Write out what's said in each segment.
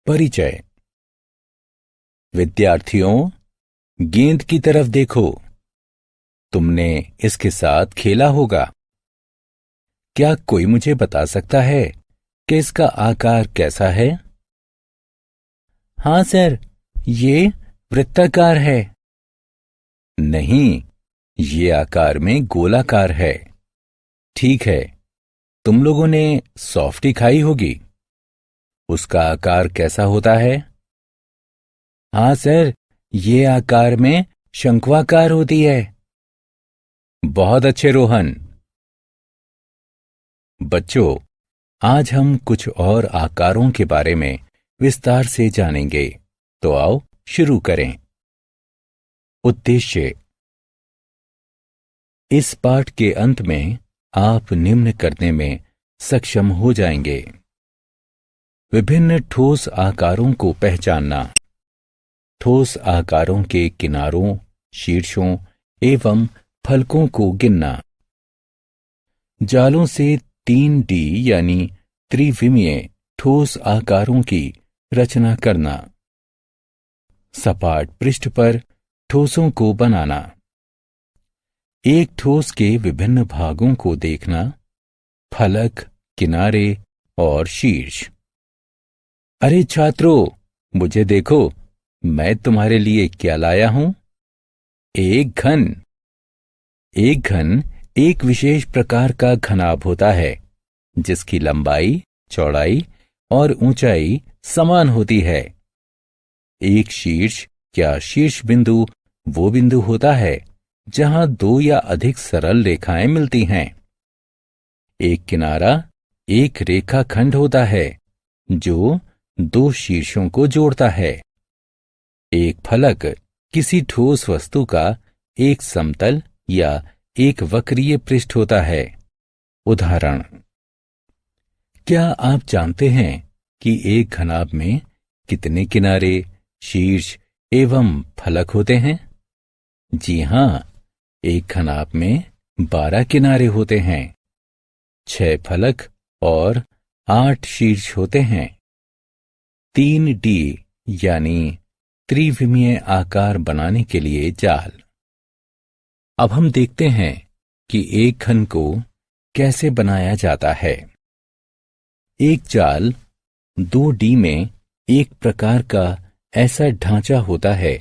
परिचय। विद्यार्थियों, गेंद की तरफ देखो। तुमने इसके साथ खेला होगा। क्या कोई मुझे बता सकता है कि इसका आकार कैसा है? हाँ सर, ये वृत्ताकार है। नहीं, ये आकार में गोलाकार है। ठीक है, तुम लोगों ने सॉफ्टी खाई होगी। उसका आकार कैसा होता है? हाँ सर, ये आकार में शंक्वाकार होती है। बहुत अच्छे रोहन। बच्चों, आज हम कुछ और आकारों के बारे में विस्तार से जानेंगे। तो आओ शुरू करें। उद्देश्य। इस पाठ के अंत में आप निम्न करने में सक्षम हो जाएंगे। विभिन्न ठोस आकारों को पहचानना, ठोस आकारों के किनारों, शीर्षों एवं फलकों को गिनना, जालों से 3D यानी त्रिविमीय ठोस आकारों की रचना करना, सपाट पृष्ठ पर ठोसों को बनाना, एक ठोस के विभिन्न भागों को देखना, फलक, किनारे और शीर्ष। अरे छात्रों, मुझे देखो, मैं तुम्हारे लिए क्या लाया हूं। एक घन। एक घन एक विशेष प्रकार का घनाभ होता है जिसकी लंबाई, चौड़ाई और ऊंचाई समान होती है। एक शीर्ष या शीर्ष बिंदु वो बिंदु होता है जहां दो या अधिक सरल रेखाएं मिलती हैं। एक किनारा एक रेखाखंड होता है जो दो शीर्षों को जोड़ता है। एक फलक किसी ठोस वस्तु का एक समतल या एक वक्रीय पृष्ठ होता है। उदाहरण। क्या आप जानते हैं कि एक घनाभ में कितने किनारे, शीर्ष एवं फलक होते हैं? जी हां, एक घनाभ में 12 किनारे होते हैं, 6 फलक और 8 शीर्ष होते हैं। 3D यानी त्रिविमीय आकार बनाने के लिए जाल। अब हम देखते हैं कि एक घन को कैसे बनाया जाता है। एक जाल 2D में एक प्रकार का ऐसा ढांचा होता है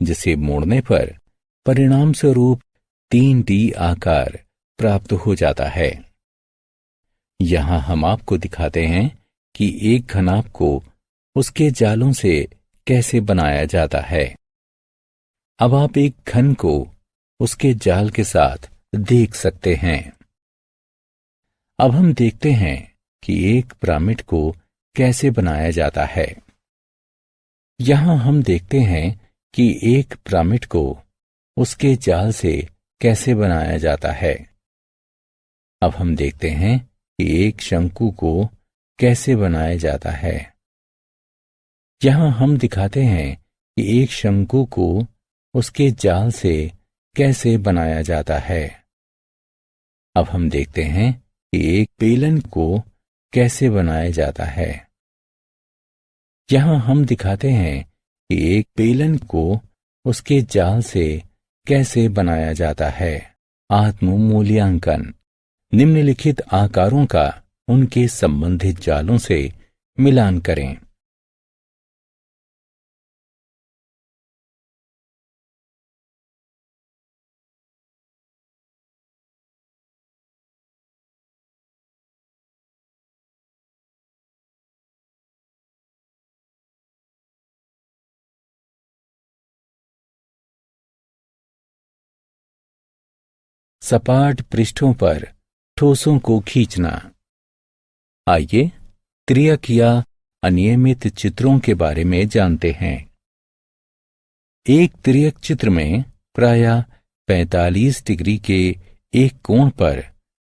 जिसे मोड़ने पर परिणाम स्वरूप 3D आकार प्राप्त हो जाता है। यहां हम आपको दिखाते हैं कि एक घनाभ को उसके जालों से कैसे बनाया जाता है। अब आप एक घन को उसके जाल के साथ देख सकते हैं। अब हम देखते हैं कि एक पिरामिड को कैसे बनाया जाता है। यहां हम देखते हैं कि एक पिरामिड को उसके जाल से कैसे बनाया जाता है। अब हम देखते हैं कि एक शंकु को कैसे बनाया जाता है। यहां हम दिखाते हैं कि एक शंकु को उसके जाल से कैसे बनाया जाता है। अब हम देखते हैं कि एक बेलन को कैसे बनाया जाता है। यहां हम दिखाते हैं कि एक बेलन को उसके जाल से कैसे बनाया जाता है। आत्म मूल्यांकन। निम्नलिखित आकारों का उनके संबंधित जालों से मिलान करें। सपाट पृष्ठों पर ठोसों को खींचना। आइए त्रियक या अनियमित चित्रों के बारे में जानते हैं। एक त्रियक चित्र में प्रायः 45 डिग्री के एक कोण पर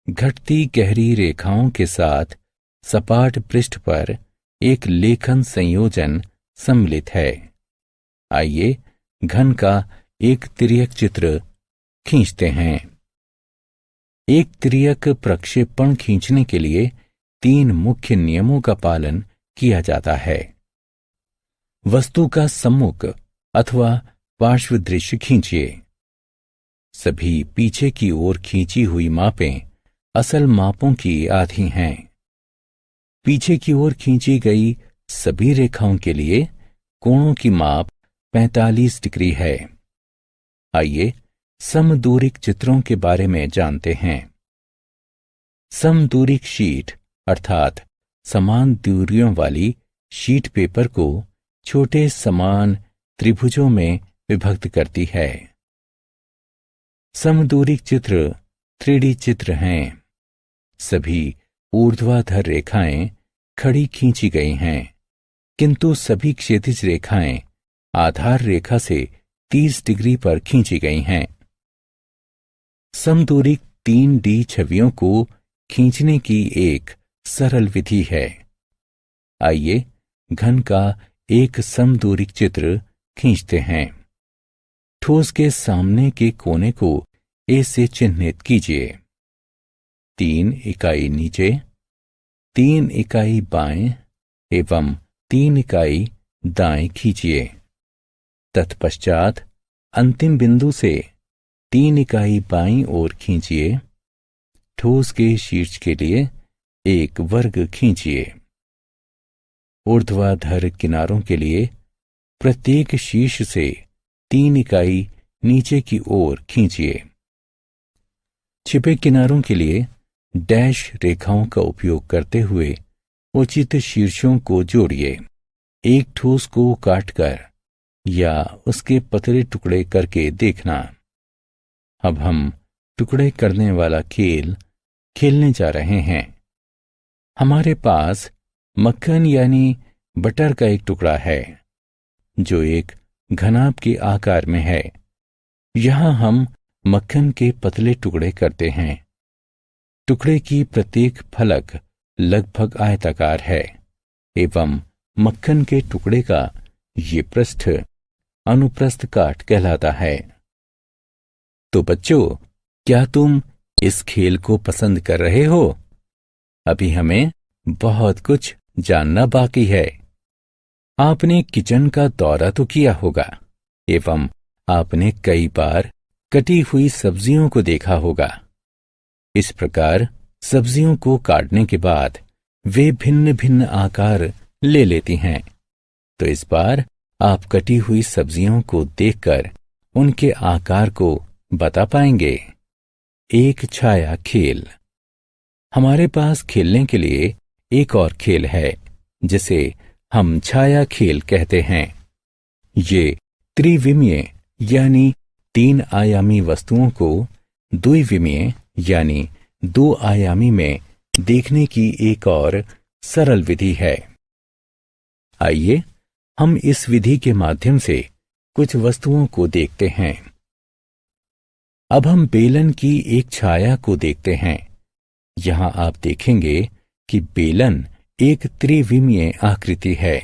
घटती गहरी रेखाओं के साथ सपाट पृष्ठ पर एक लेखन संयोजन सम्मिलित है। आइए घन का एक त्रियक चित्र खींचते हैं। एक त्रियक प्रक्षेपण खींचने के लिए 3 मुख्य नियमों का पालन किया जाता है। वस्तु का सम्मुख अथवा पार्श्व दृश्य खींचिए। सभी पीछे की ओर खींची हुई मापें असल मापों की आधी हैं। पीछे की ओर खींची गई सभी रेखाओं के लिए कोणों की माप 45 डिग्री है। आइए समदूरिक चित्रों के बारे में जानते हैं। समदूरिक शीट अर्थात समान दूरियों वाली शीट पेपर को छोटे समान त्रिभुजों में विभक्त करती है। समदूरिक चित्र 3D चित्र हैं। सभी ऊर्ध्वाधर रेखाएं खड़ी खींची गई हैं, किंतु सभी क्षैतिज रेखाएं आधार रेखा से 30 डिग्री पर खींची गई हैं। समदूरिक 3D छवियों को खींचने की एक सरल विधि है। आइए घन का एक समदूरिक चित्र खींचते हैं। ठोस के सामने के कोने को ए से चिन्हित कीजिए। 3 इकाई नीचे, 3 इकाई बाएं एवं 3 इकाई दाएं खींचिए। तत्पश्चात अंतिम बिंदु से 3 इकाई बाईं ओर खींचिए। ठोस के शीर्ष के लिए एक वर्ग खींचिए। ऊर्ध्वाधर किनारों के लिए प्रत्येक शीर्ष से 3 इकाई नीचे की ओर खींचिए। छिपे किनारों के लिए डैश रेखाओं का उपयोग करते हुए उचित शीर्षों को जोड़िए। एक ठोस को काटकर या उसके पतले टुकड़े करके देखना। अब हम टुकड़े करने वाला खेल खेलने जा रहे हैं। हमारे पास मक्खन यानी बटर का एक टुकड़ा है जो एक घनाभ के आकार में है। यहां हम मक्खन के पतले टुकड़े करते हैं। टुकड़े की प्रत्येक फलक लगभग आयताकार है एवं मक्खन के टुकड़े का ये पृष्ठ अनुप्रस्थ काट कहलाता है। तो बच्चों, क्या तुम इस खेल को पसंद कर रहे हो? अभी हमें बहुत कुछ जानना बाकी है। आपने किचन का दौरा तो किया होगा एवं आपने कई बार कटी हुई सब्जियों को देखा होगा। इस प्रकार सब्जियों को काटने के बाद वे भिन्न भिन्न आकार ले लेती हैं। तो इस बार आप कटी हुई सब्जियों को देखकर उनके आकार को बता पाएंगे। एक छाया खेल। हमारे पास खेलने के लिए एक और खेल है जिसे हम छाया खेल कहते हैं। ये त्रिविमीय यानी 3 आयामी वस्तुओं को द्विविमीय यानी 2 आयामी में देखने की एक और सरल विधि है। आइए हम इस विधि के माध्यम से कुछ वस्तुओं को देखते हैं। अब हम बेलन की एक छाया को देखते हैं। यहां आप देखेंगे कि बेलन एक त्रिविमीय आकृति है,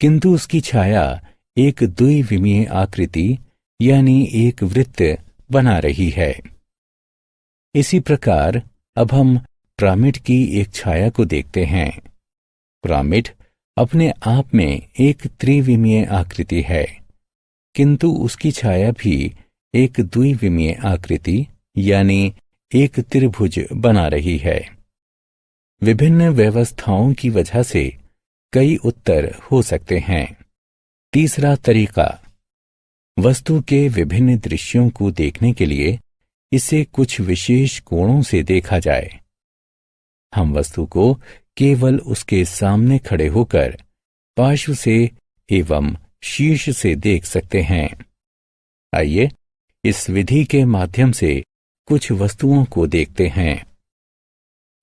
किंतु उसकी छाया एक द्विविमीय आकृति यानी एक वृत्त बना रही है। इसी प्रकार अब हम पिरामिड की एक छाया को देखते हैं। पिरामिड अपने आप में एक त्रिविमीय आकृति है, किंतु उसकी छाया भी एक द्विविमीय आकृति यानी एक त्रिभुज बना रही है। विभिन्न व्यवस्थाओं की वजह से कई उत्तर हो सकते हैं। तीसरा तरीका, वस्तु के विभिन्न दृश्यों को देखने के लिए इसे कुछ विशेष कोणों से देखा जाए। हम वस्तु को केवल उसके सामने खड़े होकर पार्श्व से एवं शीर्ष से देख सकते हैं। आइए इस विधि के माध्यम से कुछ वस्तुओं को देखते हैं।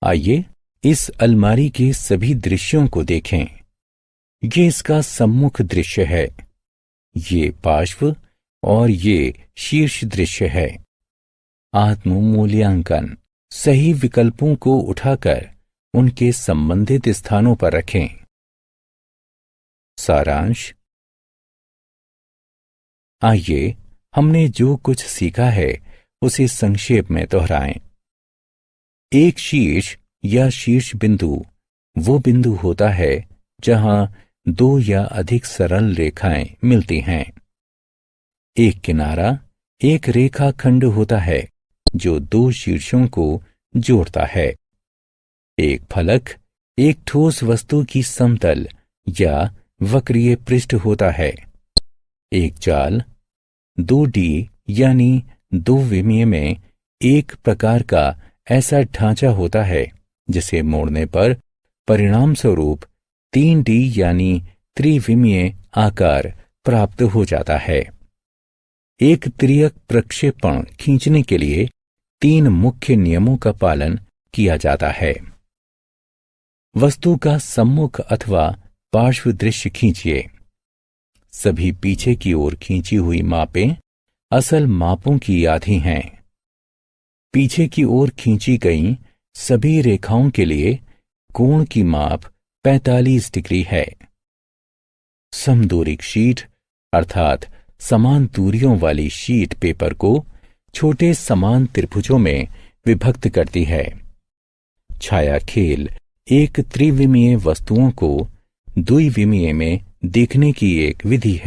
आइए इस अलमारी के सभी दृश्यों को देखें। ये इसका सम्मुख दृश्य है, ये पार्श्व और ये शीर्ष दृश्य है। आत्म मूल्यांकन। सही विकल्पों को उठाकर उनके संबंधित स्थानों पर रखें। सारांश। आइए हमने जो कुछ सीखा है उसे संक्षेप में दोहराएं। एक शीर्ष या शीर्ष बिंदु वो बिंदु होता है जहां दो या अधिक सरल रेखाएं मिलती हैं। एक किनारा एक रेखाखंड होता है जो दो शीर्षों को जोड़ता है। एक फलक एक ठोस वस्तु की समतल या वक्रीय पृष्ठ होता है। एक जाल 2D यानी दो विमीय में एक प्रकार का ऐसा ढांचा होता है जिसे मोड़ने पर परिणाम स्वरूप 3D यानी त्रिविमीय आकार प्राप्त हो जाता है। एक त्रियक प्रक्षेपण खींचने के लिए 3 मुख्य नियमों का पालन किया जाता है। वस्तु का सम्मुख अथवा पार्श्व दृश्य खींचिए। सभी पीछे की ओर खींची हुई मापें असल मापों की आधी हैं। पीछे की ओर खींची गई सभी रेखाओं के लिए कोण की माप 45 डिग्री है। समदूरिक शीट अर्थात समान दूरियों वाली शीट पेपर को छोटे समान त्रिभुजों में विभक्त करती है। छाया खेल एक त्रिविमीय वस्तुओं को द्विविमीय में देखने की एक विधि है।